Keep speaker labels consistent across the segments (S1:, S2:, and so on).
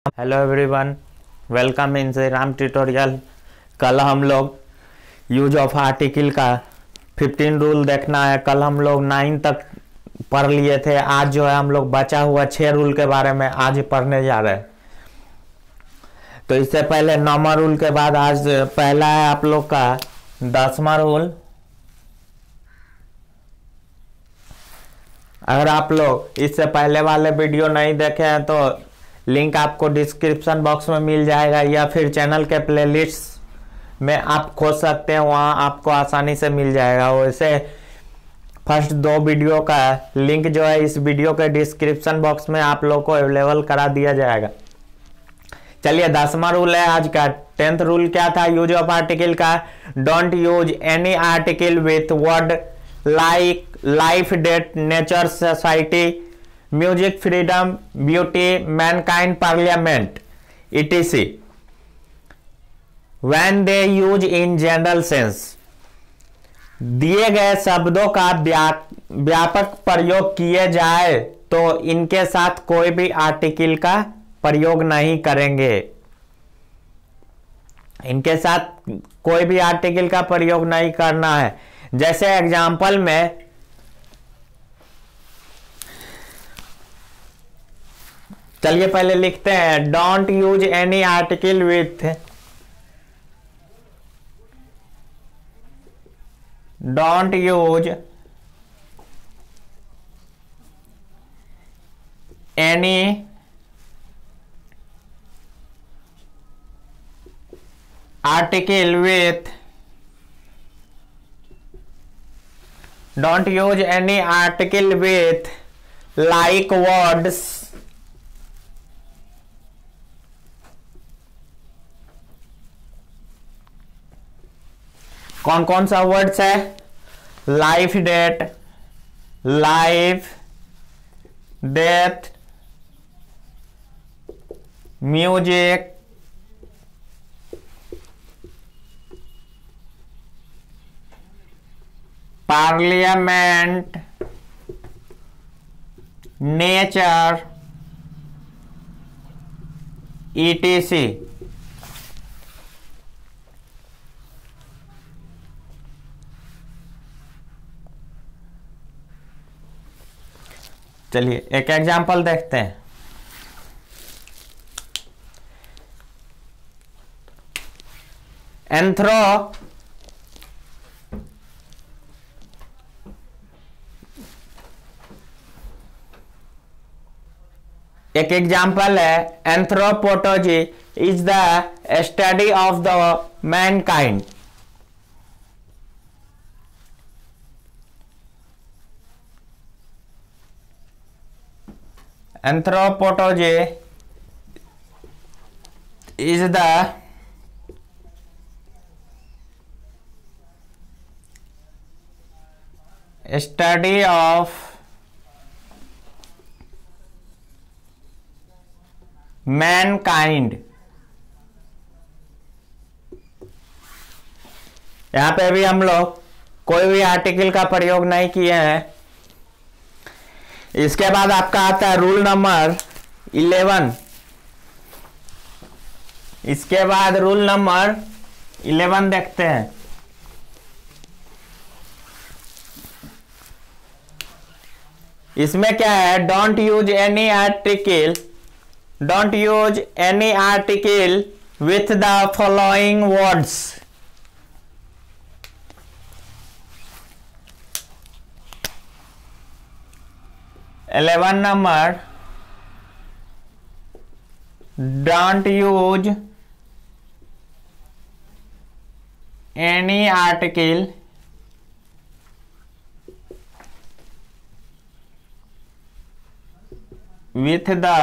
S1: Hello everyone, welcome in Shri Ram tutorial. कल हम लोग यूज ऑफ आर्टिकल का 15 रूल देखना है। कल हम लोग 9 तक पढ़ लिए थे। आज जो है हम लोग बचा हुआ 6 रूल के बारे में आज पढ़ने जा रहे हैं। तो इससे पहले 9वां रूल के बाद आज पहला है आप लोग का 10वां रूल। अगर आप लोग इससे पहले वाले वीडियो नहीं देखे हैं तो लिंक आपको डिस्क्रिप्शन बॉक्स में मिल जाएगा या फिर चैनल के प्लेलिस्ट में आप खोज सकते हैं, वहाँ आपको आसानी से मिल जाएगा। वैसे फर्स्ट 2 वीडियो का लिंक जो है इस वीडियो के डिस्क्रिप्शन बॉक्स में आप लोग को अवेलेबल करा दिया जाएगा। चलिए 10वां रूल है आज का। 10th रूल क्या था यूज ऑफ आर्टिकल का? Don't use any article with word like life, date, nature, society, music, freedom, beauty, mankind, parliament etc when they use in general sense। दिए गए शब्दों का व्यापक प्रयोग किए जाए तो इनके साथ कोई भी आर्टिकल का प्रयोग नहीं करेंगे। इनके साथ कोई भी आर्टिकल का प्रयोग नहीं करना है। जैसे एग्जाम्पल में चलिए पहले लिखते हैं, don't use any article with, don't use any article with, don't use any article with like words, कौन कौन सा वर्ड्स है? Life, date, life, death, music, parliament, nature etc। चलिए एक एग्जांपल देखते हैं। एंथ्रो एक एग्जांपल है, anthropology is the study of the Mankind. Anthropology is the study of mankind। यहाँ पे भी हम लोग कोई भी आर्टिकल का प्रयोग नहीं किए हैं। इसके बाद आपका आता है रूल नंबर 11। इसके बाद रूल नंबर 11 देखते हैं। इसमें क्या है? Don't use any article, don't use any article with the following words. Eleven number, don't use any article with the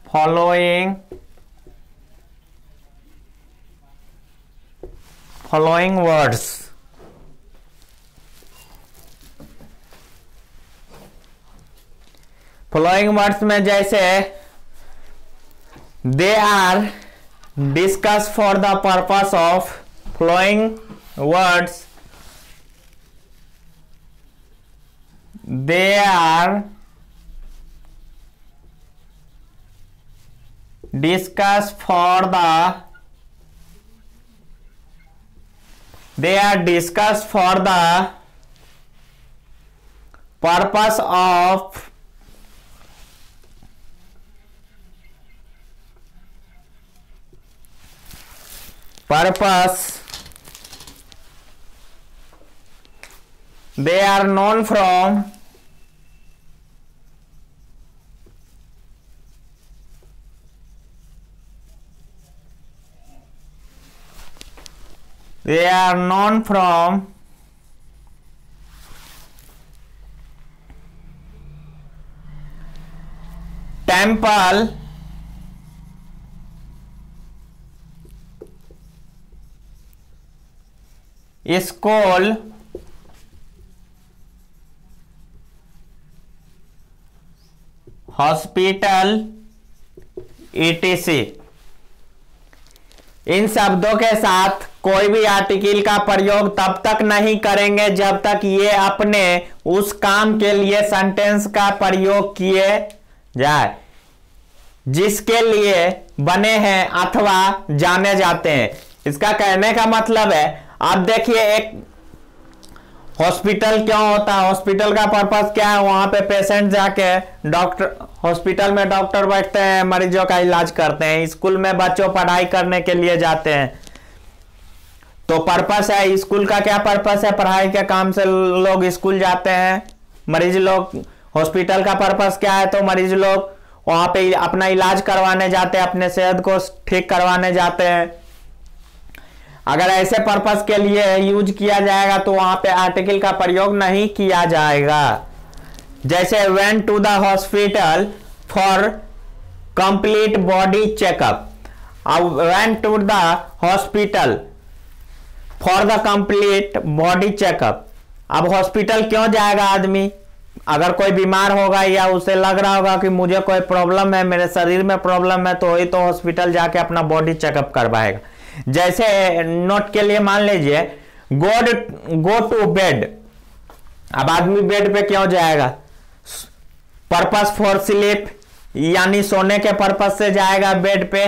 S1: following words। Following words में जैसे they are discuss for the purpose of following words they are discussed for the purpose of they are known from temple, school, hospital, etc। इन शब्दों के साथ कोई भी article का प्रयोग तब तक नहीं करेंगे जब तक ये अपने उस काम के लिए सेंटेंस का प्रयोग किए जाए जिसके लिए बने हैं अथवा जाने जाते हैं। इसका कहने का मतलब है, आप देखिए एक हॉस्पिटल क्यों होता है, हॉस्पिटल का पर्पस क्या है, वहां पे पेशेंट जाके डॉक्टर, हॉस्पिटल में डॉक्टर बैठते हैं, मरीजों का इलाज करते हैं। स्कूल में बच्चों पढ़ाई करने के लिए जाते हैं, तो पर्पस है, स्कूल का क्या पर्पस है, पढ़ाई के काम से लोग स्कूल जाते हैं। मरीज लोग, हॉस्पिटल का पर्पस क्या है, तो मरीज लोग वहां पे अपना इलाज करवाने जाते हैं, अपने सेहत को ठीक करवाने जाते हैं। अगर ऐसे पर्पस के लिए यूज किया जाएगा तो वहां पे आर्टिकल का प्रयोग नहीं किया जाएगा। जैसे went to the hospital for complete body checkup. अब went to the hospital for the complete body checkup. अब हॉस्पिटल क्यों जाएगा आदमी, अगर कोई बीमार होगा या उसे लग रहा होगा कि मुझे कोई प्रॉब्लम है, मेरे शरीर में प्रॉब्लम है, तो ही तो हॉस्पिटल जाके अपना बॉडी चेकअप करवाएगा। जैसे नोट के लिए मान लीजिए गो टू बेड। अब आदमी बेड पे क्यों जाएगा, पर्पस फॉर स्लीप, यानी सोने के पर्पस से जाएगा बेड पे।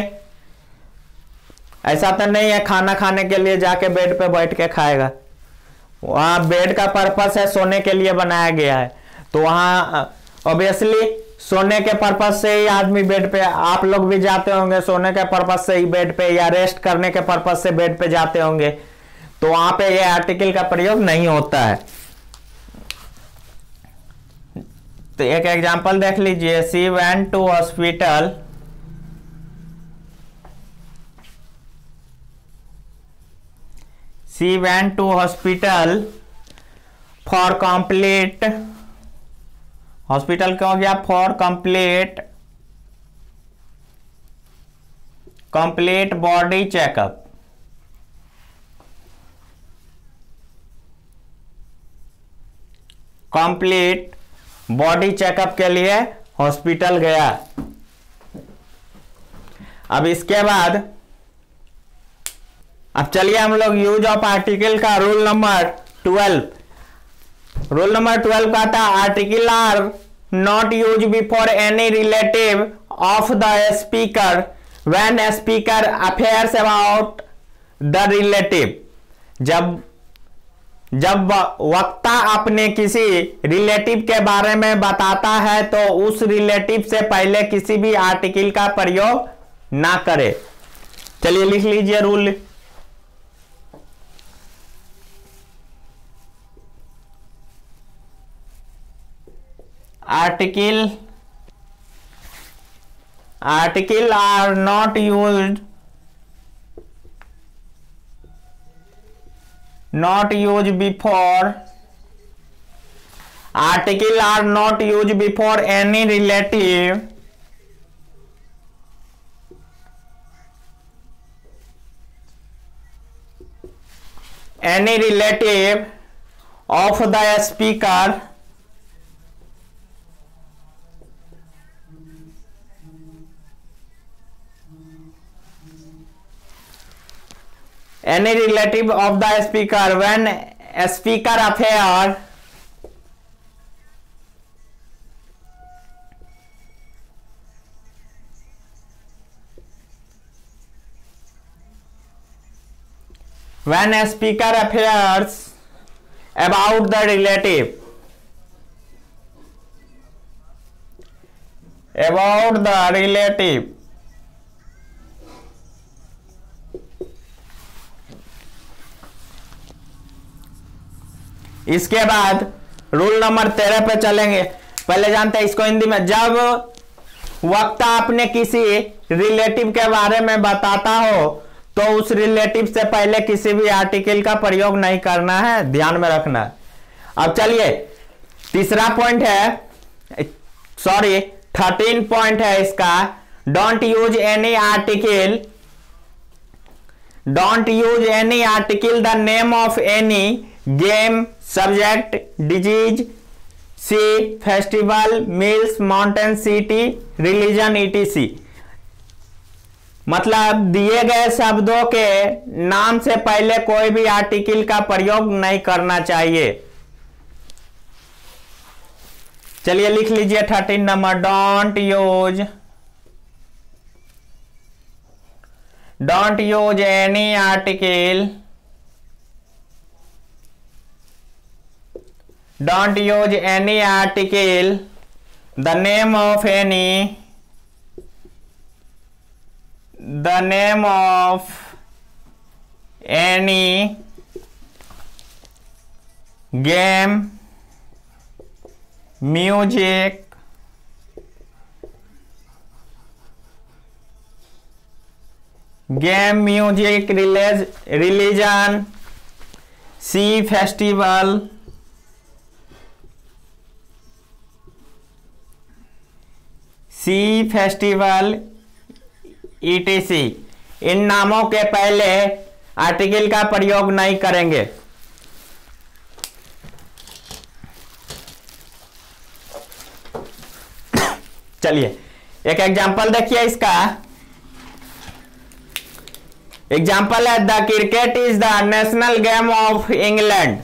S1: ऐसा तो नहीं है खाना खाने के लिए जाके बेड पे बैठ के खाएगा। वहां बेड का पर्पस है, सोने के लिए बनाया गया है, तो वहां ऑब्वियसली सोने के पर्पस से ही आदमी बेड पे, आप लोग भी जाते होंगे सोने के पर्पस से ही बेड पे, या रेस्ट करने के पर्पस से बेड पे जाते होंगे, तो वहां पे ये आर्टिकल का प्रयोग नहीं होता है। तो एक एग्जांपल देख लीजिए, she went to hospital for complete, hospital क्या हो गया, for complete body checkup. Complete body checkup के लिए हॉस्पिटल गया। अब इसके बाद अब चलिए हम लोग यूज ऑफ आर्टिकल का रूल नंबर 12। रूल नंबर 12 कहता है article are not use before any relative of the speaker when speaker affairs about the relative. जब वक्ता अपने किसी रिलेटिव के बारे में बताता है तो उस रिलेटिव से पहले किसी भी आर्टिकल का प्रयोग ना करे। चलिए लिख लीजिए rule. Article are not used before. Article are not used before any relative of the speaker any relative of the speaker when a speaker affair When a speaker affairs about the relative, इसके बाद rule number 13 पे चलेंगे। पहले जानते हैं इसको हिंदी में। जब वक्ता अपने किसी रिलेटिव के बारे में बताता हो तो उस रिलेटिव से पहले किसी भी आर्टिकल का प्रयोग नहीं करना है, ध्यान में रखना है। अब चलिए तीसरा पॉइंट है, 13 पॉइंट है इसका। Don't use any article the name of any game, subject, disease, sea, festival, meals, mountain, city, religion, etc। मतलब दिए गए शब्दों के नाम से पहले कोई भी आर्टिकल का प्रयोग नहीं करना चाहिए। चलिए लिख लीजिए 13 number. Don't use any article, the name of any game, music, religion, see, festival, etc। इन नामों के पहले आर्टिकल का प्रयोग नहीं करेंगे। चलिए एक एग्जांपल देखिए इसका। एग्जांपल है the cricket is the national game of England.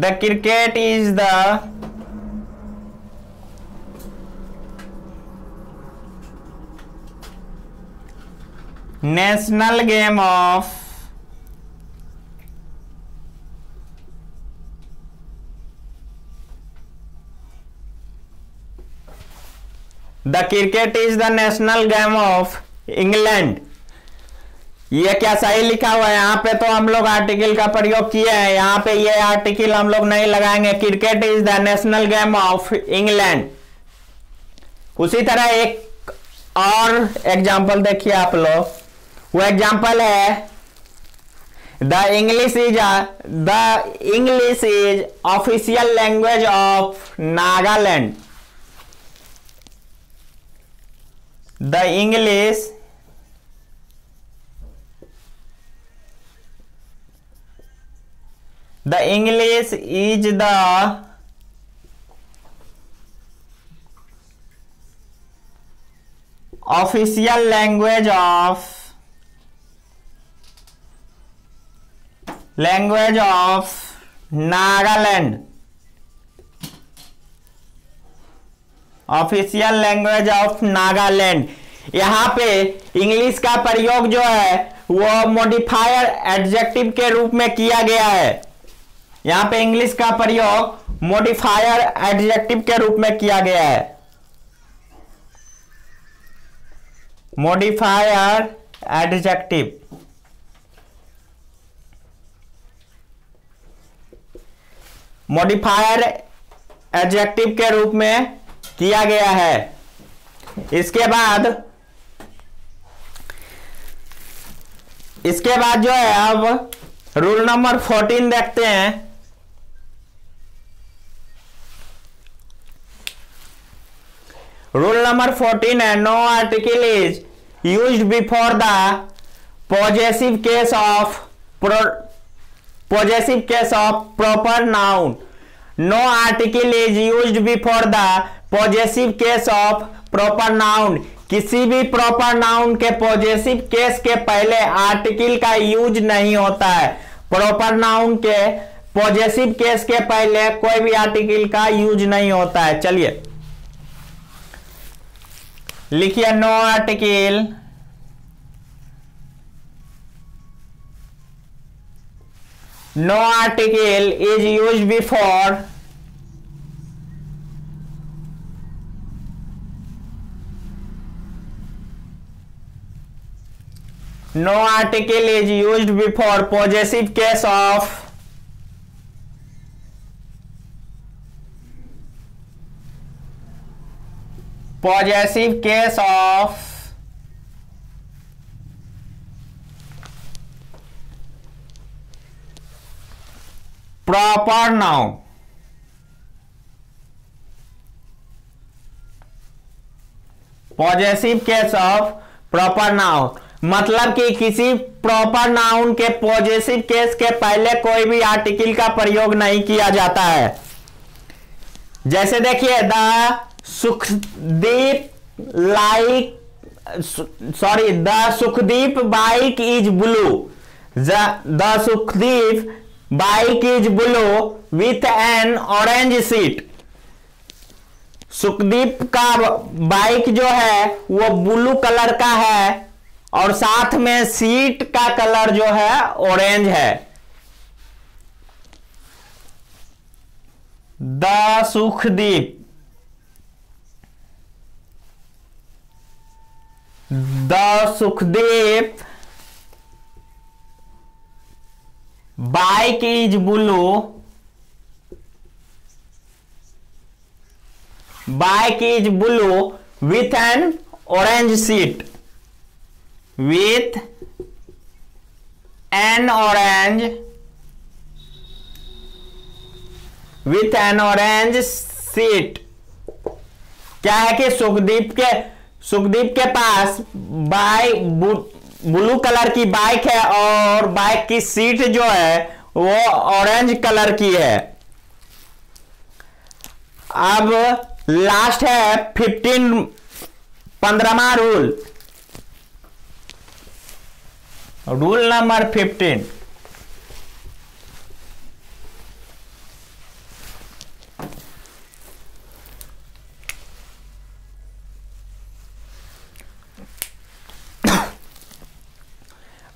S1: The cricket is the national game of England। ये क्या सही लिखा हुआ है? यहाँ पे तो हम लोग आर्टिकल का प्रयोग किए हैं, यहाँ पे ये आर्टिकल हम लोग नहीं लगाएंगे। Cricket is the national game of England. उसी तरह एक और एग्जांपल देखिए आप लोग। वो एग्जांपल है the English is official language of Nagaland. The English is the official language of Nagaland। Official language of Nagaland. यहाँ पे इंग्लिश का प्रयोग जो है वो मॉडिफायर एडजेक्टिव के रूप में किया गया है। यहां पे इंग्लिश का प्रयोग मॉडिफायर एडजेक्टिव के रूप में किया गया है। मॉडिफायर एडजेक्टिव, मॉडिफायर एडजेक्टिव के रूप में किया गया है। इसके बाद जो है अब रूल नंबर 14 देखते हैं। रूल नंबर 14 है no article is used before the possessive case of proper noun. No article is used before the possessive case of proper noun. किसी भी प्रॉपर नाउन के पॉजेसिव केस के पहले आर्टिकल का use नहीं होता है। प्रॉपर नाउन के पॉजेसिव केस के पहले कोई भी आर्टिकल का यूज नहीं होता है। चलिए लिखिए no article is used before possessive case of proper noun। Possessive case of proper noun मतलब कि किसी प्रॉपर नाउन के पॉजेसिव केस के पहले कोई भी आर्टिकल का प्रयोग नहीं किया जाता है। जैसे देखिए the Sukhdeep bike is blue. The Sukhdeep bike is blue with an orange seat. Sukhdeep का बाइक जो है वो ब्लू कलर का है और साथ में सीट का कलर जो है ऑरेंज है। The Sukhdeep bike is blue with an orange seat। क्या है कि सुखदीप के पास ब्लू कलर की बाइक है और बाइक की सीट जो है वो ऑरेंज कलर की है। अब लास्ट है 15वां रूल नंबर 15।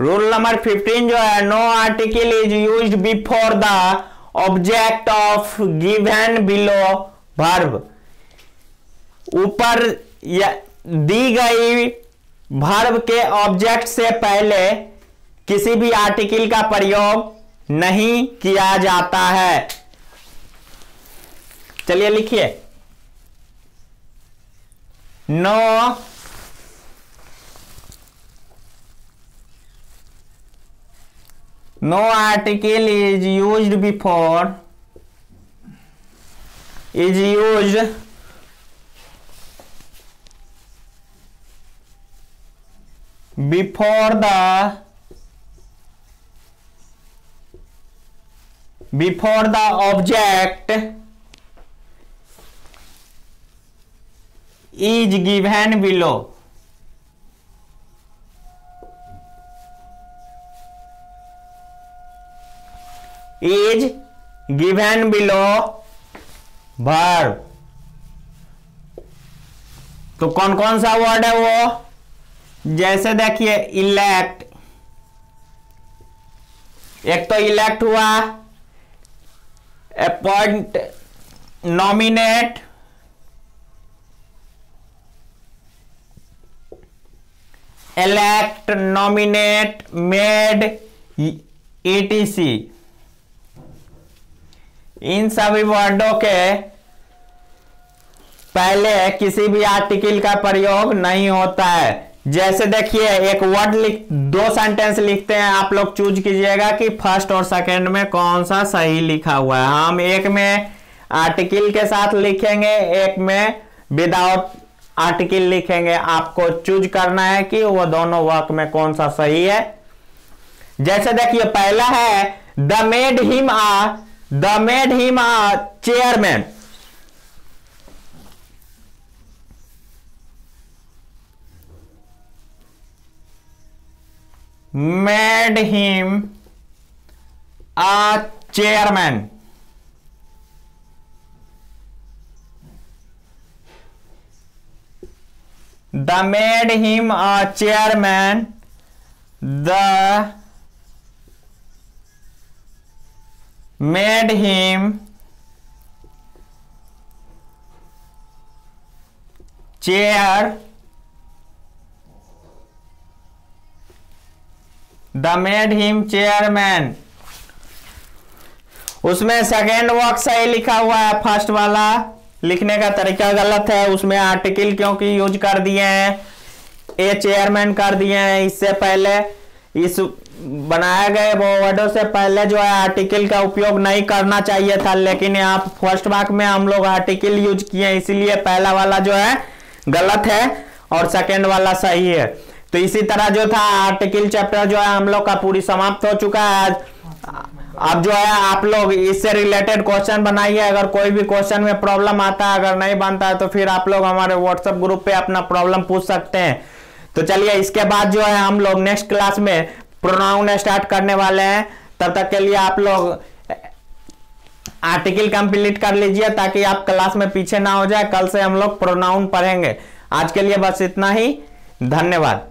S1: रूल नंबर 15 जो है no article is used before the object of given below verb. ऊपर दी गई वर्ब के ऑब्जेक्ट से पहले किसी भी आर्टिकल का प्रयोग नहीं किया जाता है। चलिए लिखिए no article is used before before the object is given below। is given below verb। तो कौन कौन सा वर्ड है वो, जैसे देखिए इलेक्ट, एक तो इलेक्ट हुआ, appoint, nominate, elect, nominate, made, etc। इन सभी वर्डों के पहले किसी भी आर्टिकल का प्रयोग नहीं होता है। जैसे देखिए एक वर्ड दो सेंटेंस लिखते हैं, आप लोग चूज कीजिएगा कि फर्स्ट और सेकंड में कौन सा सही लिखा हुआ है। हम एक में आर्टिकल के साथ लिखेंगे, एक में विदाउट आर्टिकल लिखेंगे। आपको चूज करना है कि वो दोनों वर्क में कौन सा सही है। जैसे देखिए पहला है they made him a chairman. Made him a chairman. They made him a chairman, they made him chair, they made him chairman. उसमें सेकेंड वर्क सही लिखा हुआ है, फर्स्ट वाला लिखने का तरीका गलत है। उसमें आर्टिकल क्योंकि यूज कर दिए हैं, ए चेयरमैन कर दिए हैं। इससे पहले इस बनाए गए वर्डों से पहले जो है आर्टिकल का उपयोग नहीं करना चाहिए था, लेकिन यहाँ फर्स्ट वाक्य में हम लोग आर्टिकल यूज किए, इसीलिए पहला वाला जो है गलत है और सेकेंड वाला सही है। तो इसी तरह जो था आर्टिकल चैप्टर जो है हम लोग का पूरी समाप्त हो चुका है आज। अब जो है आप लोग इससे रिलेटेड क्वेश्चन बनाइए। अगर कोई भी क्वेश्चन में प्रॉब्लम आता है, अगर नहीं बनता है, तो फिर आप लोग हमारे व्हाट्सएप ग्रुप पे अपना प्रॉब्लम पूछ सकते हैं। तो चलिए इसके बाद जो है हम लोग नेक्स्ट क्लास में प्रोनाउन स्टार्ट करने वाले हैं। तब तक के लिए आप लोग आर्टिकल कंप्लीट कर लीजिए ताकि आप क्लास में पीछे ना हो जाए। कल से हम लोग प्रोनाउन पढ़ेंगे। आज के लिए बस इतना ही, धन्यवाद।